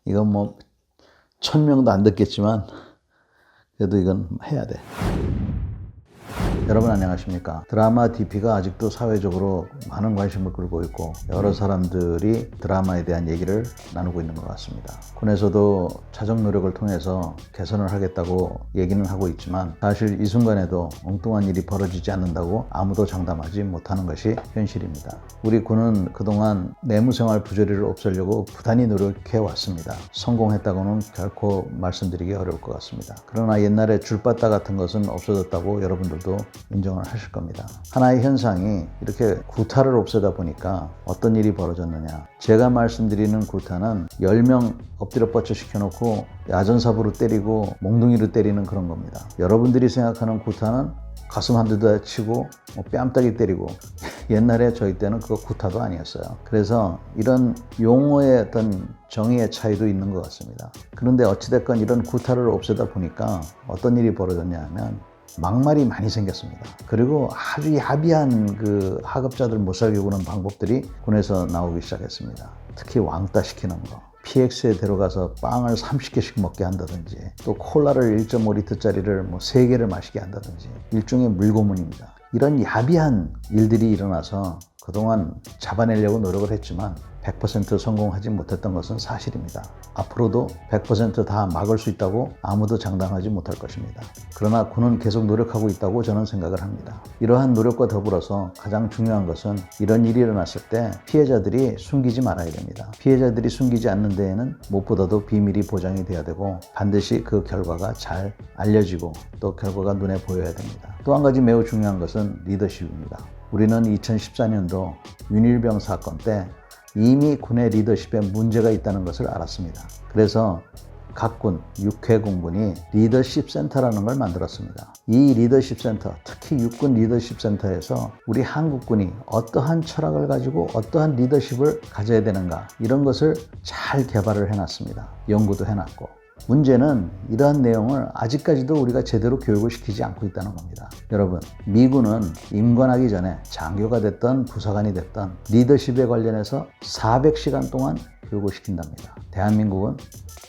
이건 뭐 1000명도 안 듣겠지만 그래도 이건 해야 돼. 여러분 안녕하십니까. 드라마 DP가 아직도 사회적으로 많은 관심을 끌고 있고 여러 사람들이 드라마에 대한 얘기를 나누고 있는 것 같습니다. 군에서도 자정 노력을 통해서 개선을 하겠다고 얘기는 하고 있지만 사실 이 순간에도 엉뚱한 일이 벌어지지 않는다고 아무도 장담하지 못하는 것이 현실입니다. 우리 군은 그동안 내무생활 부조리를 없애려고 부단히 노력해 왔습니다. 성공했다고는 결코 말씀드리기 어려울 것 같습니다. 그러나 옛날에 줄바따 같은 것은 없어졌다고 여러분들도 인정을 하실 겁니다. 하나의 현상이 이렇게 구타를 없애다 보니까 어떤 일이 벌어졌느냐. 제가 말씀드리는 구타는 10명 엎드려 뻗쳐 시켜놓고 야전삽으로 때리고 몽둥이로 때리는 그런 겁니다. 여러분들이 생각하는 구타는 가슴 한 대 치고 뺨따기 때리고 옛날에 저희 때는 그거 구타도 아니었어요. 그래서 이런 용어의 어떤 정의의 차이도 있는 것 같습니다. 그런데 어찌됐건 이런 구타를 없애다 보니까 어떤 일이 벌어졌냐 하면 막말이 많이 생겼습니다. 그리고 아주 야비한 그 하급자들 못 살게 구는 방법들이 군에서 나오기 시작했습니다. 특히 왕따 시키는 거. PX에 데려가서 빵을 30개씩 먹게 한다든지 또 콜라를 1.5리터짜리를 뭐 3개를 마시게 한다든지 일종의 물고문입니다. 이런 야비한 일들이 일어나서 그동안 잡아내려고 노력을 했지만 100% 성공하지 못했던 것은 사실입니다. 앞으로도 100% 다 막을 수 있다고 아무도 장담하지 못할 것입니다. 그러나 군은 계속 노력하고 있다고 저는 생각을 합니다. 이러한 노력과 더불어서 가장 중요한 것은 이런 일이 일어났을 때 피해자들이 숨기지 말아야 됩니다. 피해자들이 숨기지 않는 데에는 무엇보다도 비밀이 보장이 돼야 되고 반드시 그 결과가 잘 알려지고 또 결과가 눈에 보여야 됩니다. 또 한 가지 매우 중요한 것은 리더십입니다. 우리는 2014년도 윤일병 사건 때 이미 군의 리더십에 문제가 있다는 것을 알았습니다. 그래서 각 군, 6회공군이 리더십 센터라는 걸 만들었습니다. 이 리더십 센터, 특히 육군 리더십 센터에서 우리 한국군이 어떠한 철학을 가지고 어떠한 리더십을 가져야 되는가 이런 것을 잘 개발을 해놨습니다. 연구도 해놨고. 문제는 이러한 내용을 아직까지도 우리가 제대로 교육을 시키지 않고 있다는 겁니다. 여러분, 미군은 임관하기 전에 장교가 됐던 부사관이 됐던 리더십에 관련해서 400시간 동안 교육을 시킨답니다. 대한민국은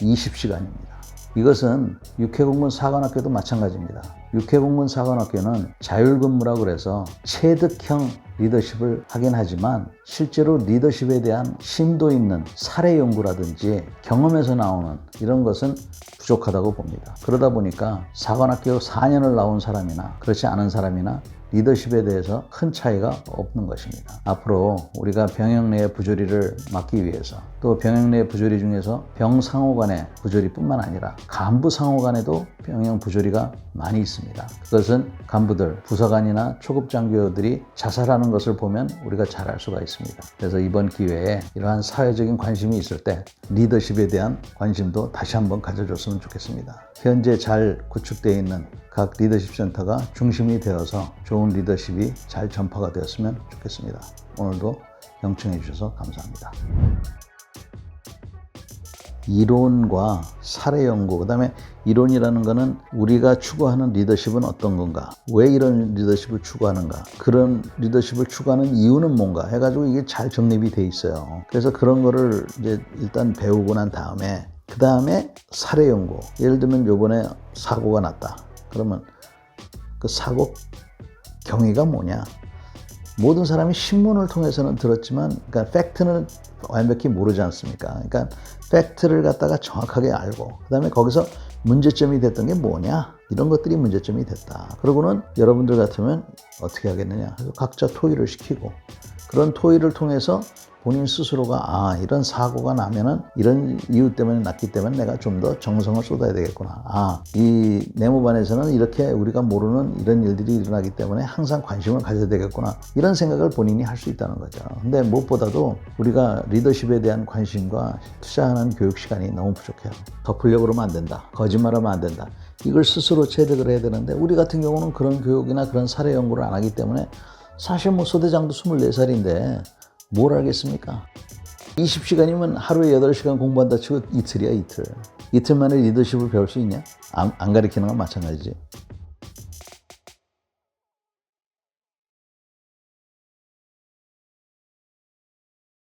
20시간입니다. 이것은 육해공군 사관학교도 마찬가지입니다. 육해공군 사관학교는 자율근무라고 그래서 체득형 리더십을 하긴 하지만 실제로 리더십에 대한 심도 있는 사례 연구라든지 경험에서 나오는 이런 것은 부족하다고 봅니다. 그러다 보니까 사관학교 4년을 나온 사람이나 그렇지 않은 사람이나 리더십에 대해서 큰 차이가 없는 것입니다. 앞으로 우리가 병영 내의 부조리를 막기 위해서 또 병영 내의 부조리 중에서 병상호 간의 부조리뿐만 아니라 간부 상호 간에도 병영 부조리가 많이 있습니다. 그것은 간부들, 부사관이나 초급 장교들이 자살하는 것을 보면 우리가 잘 알 수가 있습니다. 그래서 이번 기회에 이러한 사회적인 관심이 있을 때 리더십에 대한 관심도 다시 한번 가져줬으면 좋겠습니다. 현재 잘 구축되어 있는 각 리더십 센터가 중심이 되어서 좋은 리더십이 잘 전파가 되었으면 좋겠습니다. 오늘도 경청해 주셔서 감사합니다. 이론과 사례 연구, 그 다음에 이론이라는 것은 우리가 추구하는 리더십은 어떤 건가, 왜 이런 리더십을 추구하는가, 그런 리더십을 추구하는 이유는 뭔가 해가지고 이게 잘 정립이 돼 있어요. 그래서 그런 거를 이제 일단 배우고 난 다음에 그 다음에 사례 연구. 예를 들면 요번에 사고가 났다. 그러면 그 사고 경위가 뭐냐? 모든 사람이 신문을 통해서는 들었지만, 그러니까 팩트는 완벽히 모르지 않습니까? 그러니까 팩트를 갖다가 정확하게 알고, 그 다음에 거기서 문제점이 됐던 게 뭐냐? 이런 것들이 문제점이 됐다. 그러고는 여러분들 같으면 어떻게 하겠느냐? 그래서 각자 토의를 시키고, 그런 토의를 통해서 본인 스스로가 이런 사고가 나면은 이런 이유 때문에 났기 때문에 내가 좀 더 정성을 쏟아야 되겠구나. 이 내무반에서는 이렇게 우리가 모르는 이런 일들이 일어나기 때문에 항상 관심을 가져야 되겠구나. 이런 생각을 본인이 할 수 있다는 거죠. 근데 무엇보다도 우리가 리더십에 대한 관심과 투자하는 교육 시간이 너무 부족해요. 덮으려고 그러면 안 된다. 거짓말하면 안 된다. 이걸 스스로 체득을 해야 되는데 우리 같은 경우는 그런 교육이나 그런 사례 연구를 안 하기 때문에 사실 뭐 소대장도 24살인데 뭘 알겠습니까? 20시간이면 하루에 8시간 공부한다 치고 이틀이야, 이틀. 이틀 만에 리더십을 배울 수 있냐? 안 가르치는 건 마찬가지지.